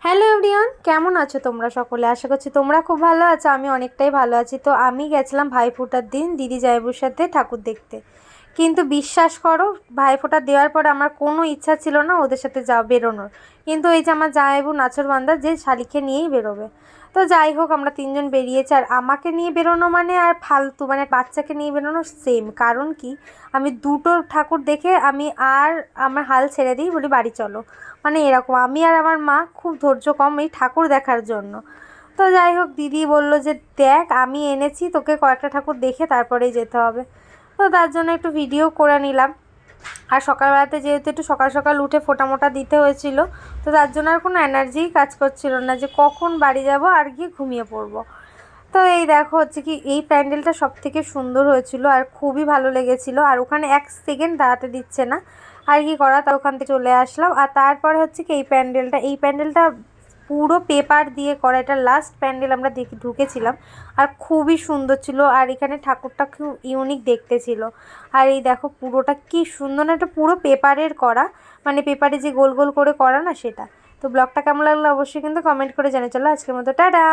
Hello everyone, কেমন আছো তোমরা সকলে? আশা করছি তোমরা খুব ভালো আছো। আমি অনেকটাই ভালো আছি। তো আমি গেছিলাম ভাইফোঁটার দিন দিদি জামাইবাবুর সাথে ঠাকুর দেখতে। কিন্তু বিশ্বাস করো, ভাইফোঁটা দেওয়ার পর আমার কোনো ইচ্ছা ছিল না ওদের সাথে বেরোনোর। কিন্তু এই যে আমার জামাইবাবু নাছোড়বান্দা, যে শালিকে নিয়েই বেরোবে। তো যাই হোক, আমরা তিনজন বেরিয়েছি। আর আমাকে নিয়ে বেরোনো মানে আর ফালতু, মানে বাচ্চাকে নিয়ে বেরোনো সেম। কারণ কি, আমি দুটো ঠাকুর দেখে আমি আর আমার হাল ছেড়ে দিই, বলি বাড়ি চলো। মানে এরকম, আমি আর আমার মা খুব ধৈর্য কম এই ঠাকুর দেখার জন্য। তো যাই হোক, দিদি বলল যে দেখ আমি এনেছি, তোকে কয়েকটা ঠাকুর দেখে তারপরেই যেতে হবে। তো তার জন্য একটু ভিডিও করে নিলাম। আর সকালবেলাতে যেহেতু একটু সকাল সকাল উঠে ফোঁটা মোটা দিতে হয়েছিল, তো তার জন্য আর কোনো এনার্জিই কাজ করছিল না যে কখন বাড়ি যাব আর গিয়ে ঘুমিয়ে পড়বো। তো এই দেখো হচ্ছে কি, এই প্যান্ডেলটা সব থেকে সুন্দর হয়েছিল আর খুবই ভালো লেগেছিলো। আর ওখানে এক সেকেন্ড দাঁড়াতে দিচ্ছে না, আর কি করা, তা ওখান থেকে চলে আসলাম। আর তারপরে হচ্ছে কি, এই প্যান্ডেলটা পুরো পেপার দিয়ে করা। এটা লাস্ট প্যান্ডেল আমরা ঢুকেছিলাম। আর খুবই সুন্দর ছিল। আর এখানে ঠাকুরটা খুব ইউনিক দেখতে ছিল। আর এই দেখো পুরোটা কি সুন্দর, না, এটা পুরো পেপারের করা, মানে পেপারে যে গোল গোল করে করা না, সেটা। তো ব্লগটা কেমন লাগলো অবশ্যই কিন্তু কমেন্ট করে জানিয়ে। চলো আজকের মতো টাটা।